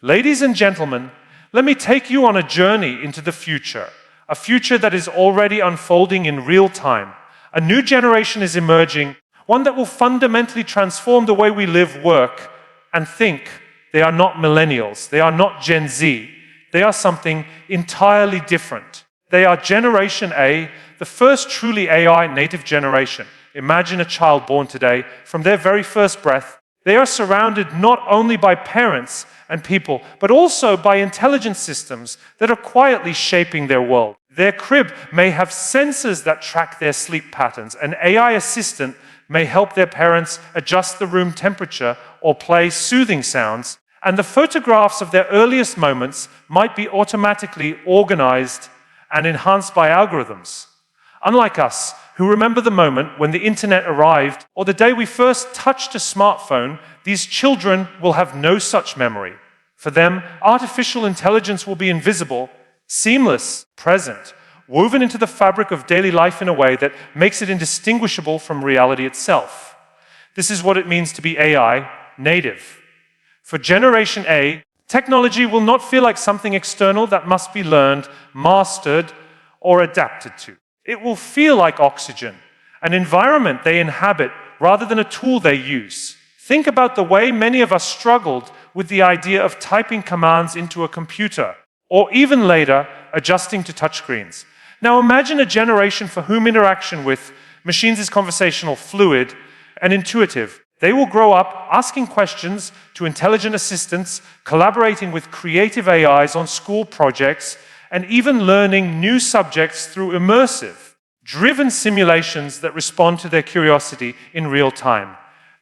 Ladies and gentlemen, let me take you on a journey into the future, a future that is already unfolding in real time. A new generation is emerging, one that will fundamentally transform the way we live, work, and think. They are not millennials. They are not Gen Z. They are something entirely different. They are Generation A, the first truly AI native generation. Imagine a child born today. From their very first breath, they are surrounded not only by parents and people, but also by intelligent systems that are quietly shaping their world. Their crib may have sensors that track their sleep patterns. An AI assistant may help their parents adjust the room temperature or play soothing sounds. And the photographs of their earliest moments might be automatically organized and enhanced by algorithms. Unlike us, who remember the moment when the internet arrived or the day we first touched a smartphone, these children will have no such memory. For them, artificial intelligence will be invisible, seamless, present, woven into the fabric of daily life in a way that makes it indistinguishable from reality itself. This is what it means to be AI native. For Generation A, technology will not feel like something external that must be learned, mastered, or adapted to. It will feel like oxygen, an environment they inhabit rather than a tool they use. Think about the way many of us struggled with the idea of typing commands into a computer, or even later, adjusting to touchscreens. Now imagine a generation for whom interaction with machines is conversational, fluid, and intuitive. They will grow up asking questions to intelligent assistants, collaborating with creative AIs on school projects, and even learning new subjects through immersive, driven simulations that respond to their curiosity in real time.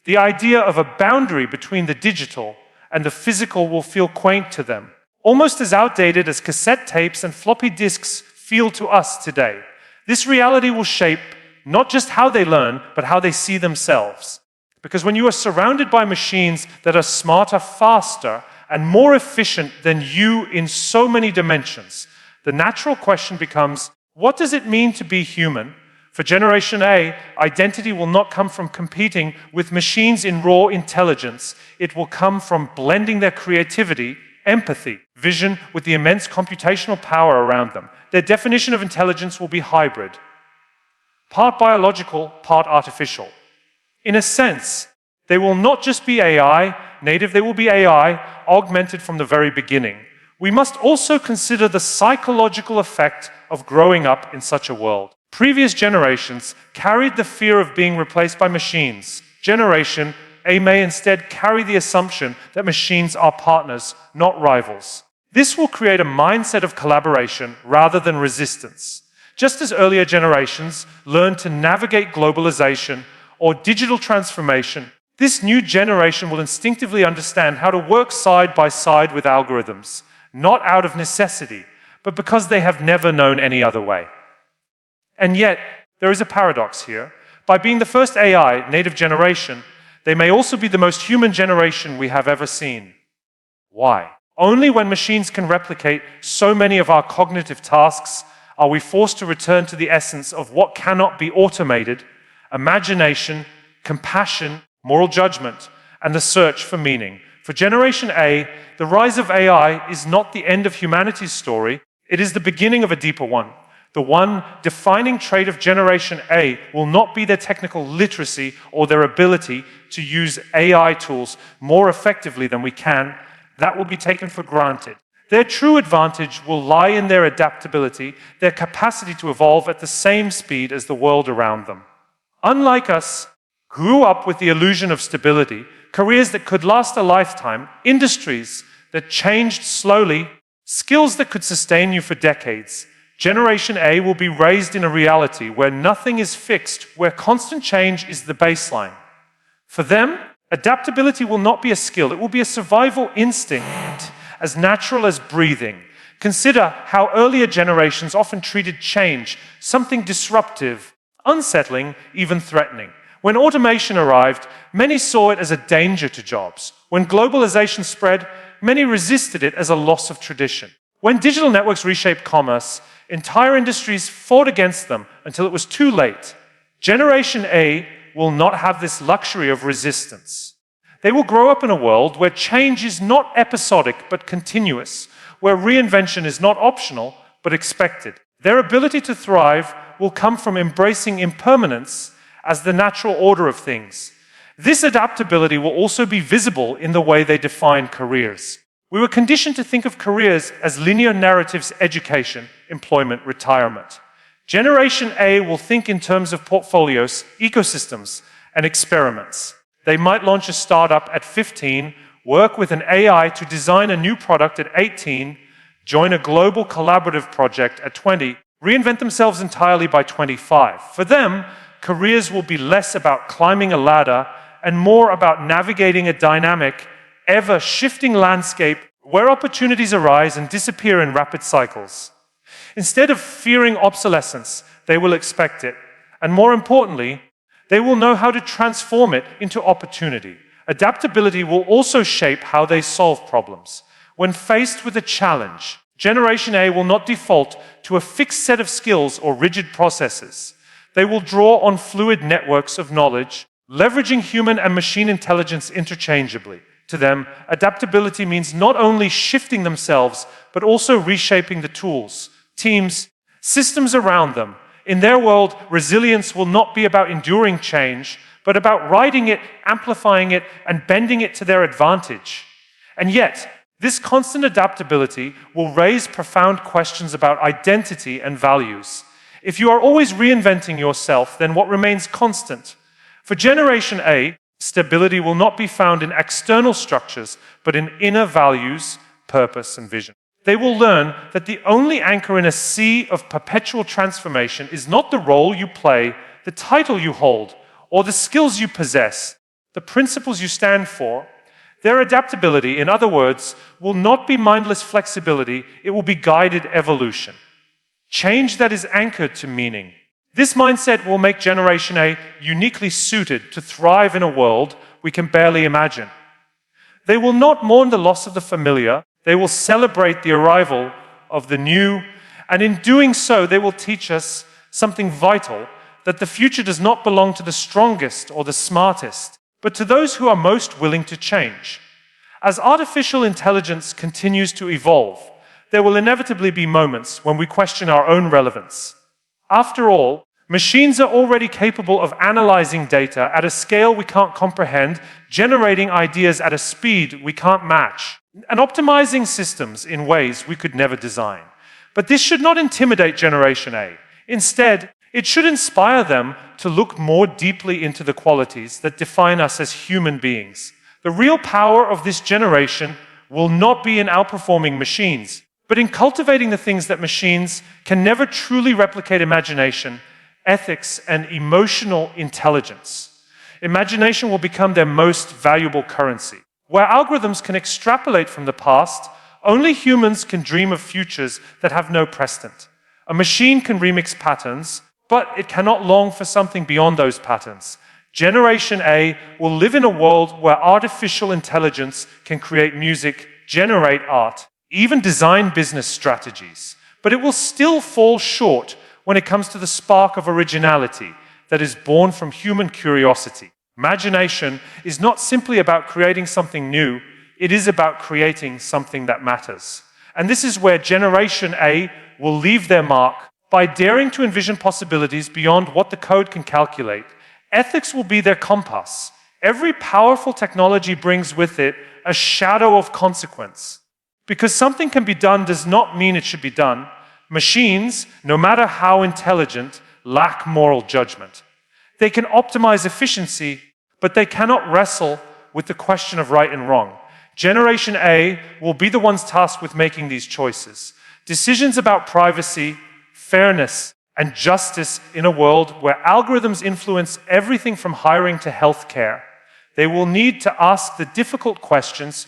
The idea of a boundary between the digital and the physical will feel quaint to them, almost as outdated as cassette tapes and floppy disks feel to us today. This reality will shape not just how they learn, but how they see themselves. Because when you are surrounded by machines that are smarter, faster, and more efficient than you in so many dimensions, the natural question becomes, what does it mean to be human? For Generation A, identity will not come from competing with machines in raw intelligence. It will come from blending their creativity, empathy, vision with the immense computational power around them. Their definition of intelligence will be hybrid, part biological, part artificial. In a sense, they will not just be AI native, they will be AI augmented from the very beginning. We must also consider the psychological effect of growing up in such a world. Previous generations carried the fear of being replaced by machines. Generation A may instead carry the assumption that machines are partners, not rivals. This will create a mindset of collaboration rather than resistance. Just as earlier generations learned to navigate globalization or digital transformation, this new generation will instinctively understand how to work side by side with algorithms, not out of necessity, but because they have never known any other way. And yet, there is a paradox here. By being the first AI native generation, they may also be the most human generation we have ever seen. Why? Only when machines can replicate so many of our cognitive tasks are we forced to return to the essence of what cannot be automated: imagination, compassion, moral judgment, and the search for meaning. For Generation A, the rise of AI is not the end of humanity's story, it is the beginning of a deeper one. The one defining trait of Generation A will not be their technical literacy or their ability to use AI tools more effectively than we can. That will be taken for granted. Their true advantage will lie in their adaptability, their capacity to evolve at the same speed as the world around them. Unlike us, grew up with the illusion of stability, careers that could last a lifetime, industries that changed slowly, skills that could sustain you for decades. Generation A will be raised in a reality where nothing is fixed, where constant change is the baseline. For them, adaptability will not be a skill, it will be a survival instinct, as natural as breathing. Consider how earlier generations often treated change, something disruptive, unsettling, even threatening. When automation arrived, many saw it as a danger to jobs. When globalization spread, many resisted it as a loss of tradition. When digital networks reshaped commerce, entire industries fought against them until it was too late. Generation A will not have this luxury of resistance. They will grow up in a world where change is not episodic but continuous, where reinvention is not optional but expected. Their ability to thrive will come from embracing impermanence as the natural order of things. This adaptability will also be visible in the way they define careers. We were conditioned to think of careers as linear narratives: education, employment, retirement. Generation A will think in terms of portfolios, ecosystems, and experiments. They might launch a startup at 15, work with an AI to design a new product at 18, join a global collaborative project at 20, reinvent themselves entirely by 25. For them, careers will be less about climbing a ladder and more about navigating a dynamic, ever-shifting landscape where opportunities arise and disappear in rapid cycles. Instead of fearing obsolescence, they will expect it. And more importantly, they will know how to transform it into opportunity. Adaptability will also shape how they solve problems. When faced with a challenge, Generation A will not default to a fixed set of skills or rigid processes. They will draw on fluid networks of knowledge, leveraging human and machine intelligence interchangeably. To them, adaptability means not only shifting themselves, but also reshaping the tools, teams, systems around them. In their world, resilience will not be about enduring change, but about riding it, amplifying it, and bending it to their advantage. And yet, this constant adaptability will raise profound questions about identity and values. If you are always reinventing yourself, then what remains constant? For Generation A, stability will not be found in external structures, but in inner values, purpose, and vision. They will learn that the only anchor in a sea of perpetual transformation is not the role you play, the title you hold, or the skills you possess, the principles you stand for. Their adaptability, in other words, will not be mindless flexibility, it will be guided evolution. Change that is anchored to meaning. This mindset will make Generation A uniquely suited to thrive in a world we can barely imagine. They will not mourn the loss of the familiar, they will celebrate the arrival of the new, and in doing so, they will teach us something vital, that the future does not belong to the strongest or the smartest, but to those who are most willing to change. As artificial intelligence continues to evolve, there will inevitably be moments when we question our own relevance. After all, machines are already capable of analyzing data at a scale we can't comprehend, generating ideas at a speed we can't match, and optimizing systems in ways we could never design. But this should not intimidate Generation A. Instead, it should inspire them to look more deeply into the qualities that define us as human beings. The real power of this generation will not be in outperforming machines, but in cultivating the things that machines can never truly replicate: imagination, ethics, and emotional intelligence. Imagination will become their most valuable currency. Where algorithms can extrapolate from the past, only humans can dream of futures that have no precedent. A machine can remix patterns, but it cannot long for something beyond those patterns. Generation A will live in a world where artificial intelligence can create music, generate art, even design business strategies. But it will still fall short when it comes to the spark of originality that is born from human curiosity. Imagination is not simply about creating something new, it is about creating something that matters. And this is where Generation A will leave their mark. By daring to envision possibilities beyond what the code can calculate, ethics will be their compass. Every powerful technology brings with it a shadow of consequence. Because something can be done does not mean it should be done. Machines, no matter how intelligent, lack moral judgment. They can optimize efficiency, but they cannot wrestle with the question of right and wrong. Generation A will be the ones tasked with making these choices. Decisions about privacy, fairness, and justice in a world where algorithms influence everything from hiring to healthcare. They will need to ask the difficult questions: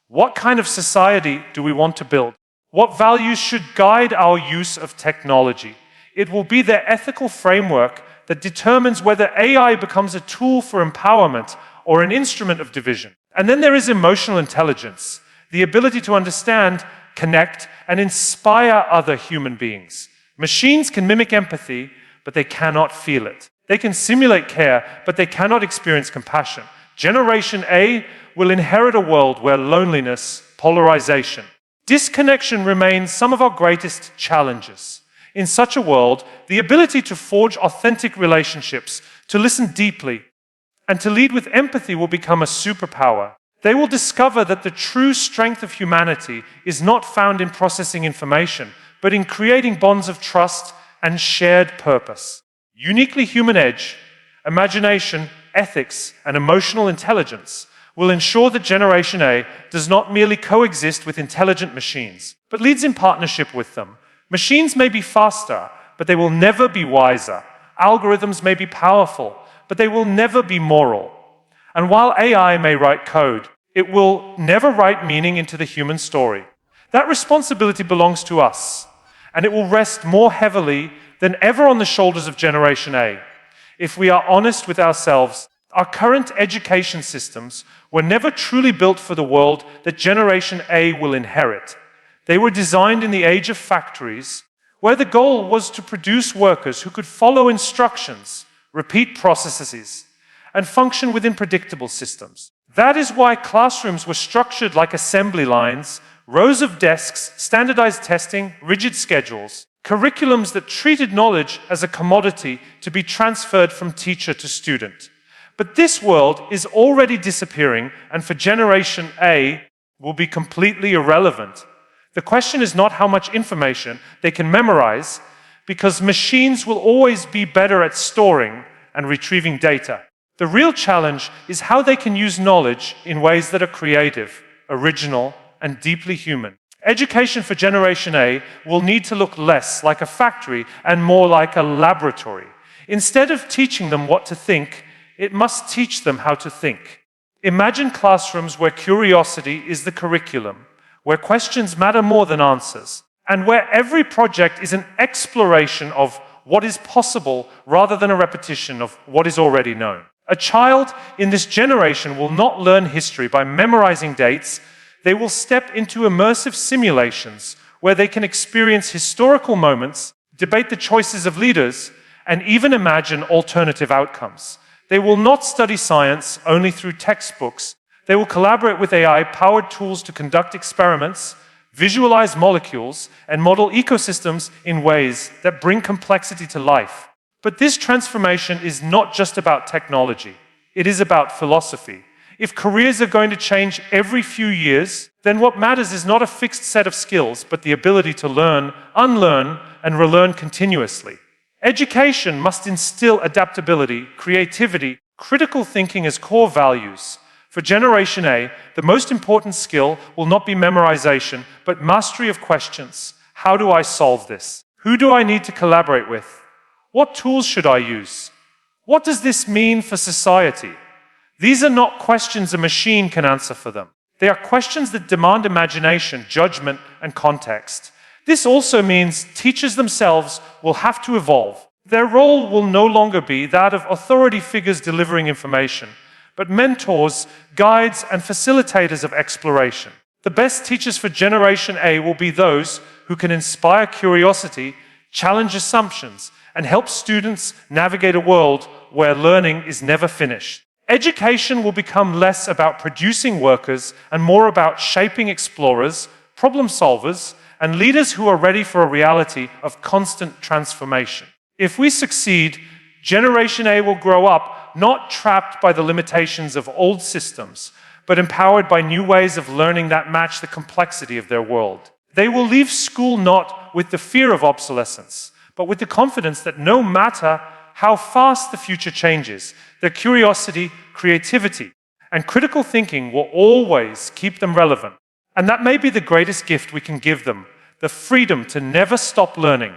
what kind of society do we want to build? What values should guide our use of technology? It will be their ethical framework that determines whether AI becomes a tool for empowerment or an instrument of division. And then there is emotional intelligence, the ability to understand, connect, and inspire other human beings. Machines can mimic empathy, but they cannot feel it. They can simulate care, but they cannot experience compassion. Generation A will inherit a world where loneliness, polarization, disconnection remains some of our greatest challenges. In such a world, the ability to forge authentic relationships, to listen deeply, and to lead with empathy will become a superpower. They will discover that the true strength of humanity is not found in processing information, but in creating bonds of trust and shared purpose. Uniquely human edge, imagination, ethics, and emotional intelligence will ensure that Generation A does not merely coexist with intelligent machines, but leads in partnership with them. Machines may be faster, but they will never be wiser. Algorithms may be powerful, but they will never be moral. And while AI may write code, it will never write meaning into the human story. That responsibility belongs to us, and it will rest more heavily than ever on the shoulders of Generation A. If we are honest with ourselves, our current education systems were never truly built for the world that Generation A will inherit. They were designed in the age of factories, where the goal was to produce workers who could follow instructions, repeat processes, and function within predictable systems. That is why classrooms were structured like assembly lines, rows of desks, standardized testing, rigid schedules, curriculums that treated knowledge as a commodity to be transferred from teacher to student. But this world is already disappearing, and for Generation A will be completely irrelevant. The question is not how much information they can memorize, because machines will always be better at storing and retrieving data. The real challenge is how they can use knowledge in ways that are creative, original, and deeply human. Education for Generation A will need to look less like a factory and more like a laboratory. Instead of teaching them what to think, it must teach them how to think. Imagine classrooms where curiosity is the curriculum, where questions matter more than answers, and where every project is an exploration of what is possible rather than a repetition of what is already known. A child in this generation will not learn history by memorizing dates. They will step into immersive simulations where they can experience historical moments, debate the choices of leaders, and even imagine alternative outcomes. They will not study science only through textbooks. They will collaborate with AI-powered tools to conduct experiments, visualize molecules, and model ecosystems in ways that bring complexity to life. But this transformation is not just about technology. It is about philosophy. If careers are going to change every few years, then what matters is not a fixed set of skills, but the ability to learn, unlearn, and relearn continuously. Education must instill adaptability, creativity, critical thinking as core values. For Generation A, the most important skill will not be memorization, but mastery of questions. How do I solve this? Who do I need to collaborate with? What tools should I use? What does this mean for society? These are not questions a machine can answer for them. They are questions that demand imagination, judgment, and context. This also means teachers themselves will have to evolve. Their role will no longer be that of authority figures delivering information, but mentors, guides, and facilitators of exploration. The best teachers for Generation A will be those who can inspire curiosity, challenge assumptions, and help students navigate a world where learning is never finished. Education will become less about producing workers and more about shaping explorers, problem solvers, and leaders who are ready for a reality of constant transformation. If we succeed, Generation A will grow up not trapped by the limitations of old systems, but empowered by new ways of learning that match the complexity of their world. They will leave school not with the fear of obsolescence, but with the confidence that no matter how fast the future changes, their curiosity, creativity, and critical thinking will always keep them relevant. And that may be the greatest gift we can give them, the freedom to never stop learning.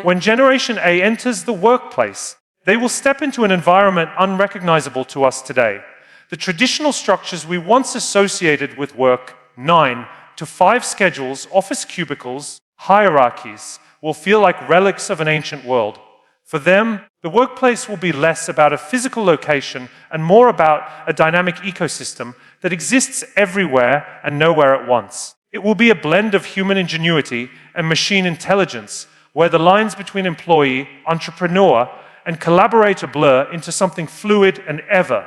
When Generation A enters the workplace, they will step into an environment unrecognizable to us today. The traditional structures we once associated with work, 9 to 5 schedules, office cubicles, hierarchies, will feel like relics of an ancient world. For them, the workplace will be less about a physical location and more about a dynamic ecosystem that exists everywhere and nowhere at once. It will be a blend of human ingenuity and machine intelligence, where the lines between employee, entrepreneur, and collaborator blur into something fluid and ever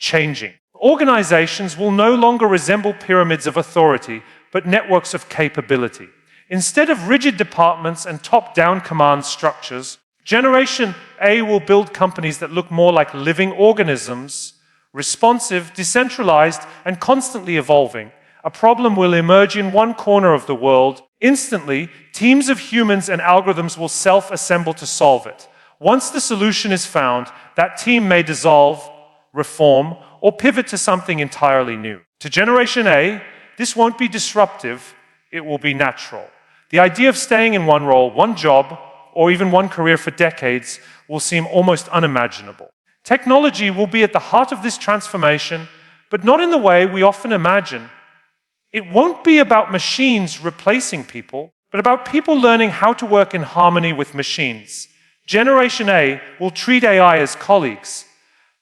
changing. Organizations will no longer resemble pyramids of authority, but networks of capability. Instead of rigid departments and top-down command structures, Generation A will build companies that look more like living organisms, responsive, decentralized, and constantly evolving. A problem will emerge in one corner of the world. Instantly, teams of humans and algorithms will self-assemble to solve it. Once the solution is found, that team may dissolve, reform, or pivot to something entirely new. To Generation A, this won't be disruptive, it will be natural. The idea of staying in one role, one job, or even one career for decades will seem almost unimaginable. Technology will be at the heart of this transformation, but not in the way we often imagine. It won't be about machines replacing people, but about people learning how to work in harmony with machines. Generation A will treat AI as colleagues,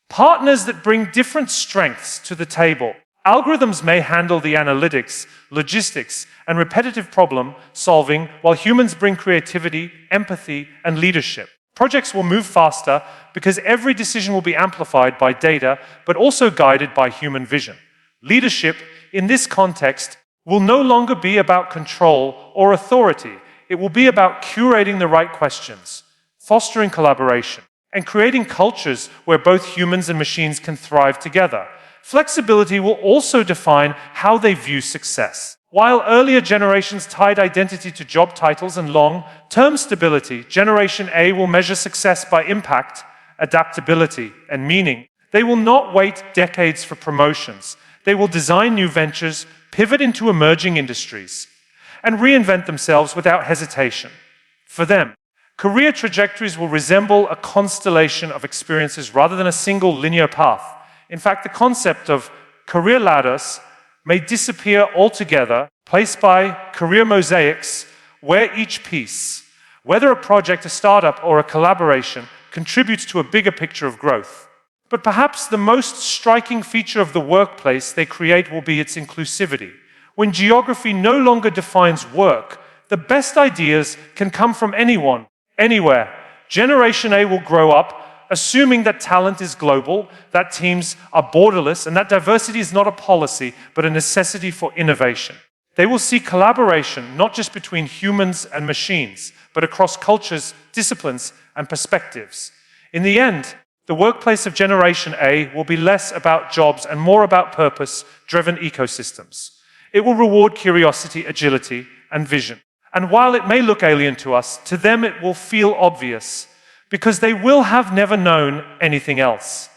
partners that bring different strengths to the table. Algorithms may handle the analytics, logistics, and repetitive problem solving, while humans bring creativity, empathy, and leadership. Projects will move faster because every decision will be amplified by data, but also guided by human vision. Leadership, in this context, will no longer be about control or authority. It will be about curating the right questions, fostering collaboration, and creating cultures where both humans and machines can thrive together. Flexibility will also define how they view success. While earlier generations tied identity to job titles and long-term stability, Generation A will measure success by impact, adaptability, and meaning. They will not wait decades for promotions. They will design new ventures, pivot into emerging industries, and reinvent themselves without hesitation. For them, career trajectories will resemble a constellation of experiences rather than a single linear path. In fact, the concept of career ladders may disappear altogether, placed by career mosaics where each piece, whether a project, a startup, or a collaboration, contributes to a bigger picture of growth. But perhaps the most striking feature of the workplace they create will be its inclusivity. When geography no longer defines work, the best ideas can come from anyone, anywhere. Generation A will grow up assuming that talent is global, that teams are borderless, and that diversity is not a policy, but a necessity for innovation. They will see collaboration not just between humans and machines, but across cultures, disciplines, and perspectives. In the end, the workplace of Generation A will be less about jobs and more about purpose-driven ecosystems. It will reward curiosity, agility, and vision. And while it may look alien to us, to them it will feel obvious, because they will have never known anything else.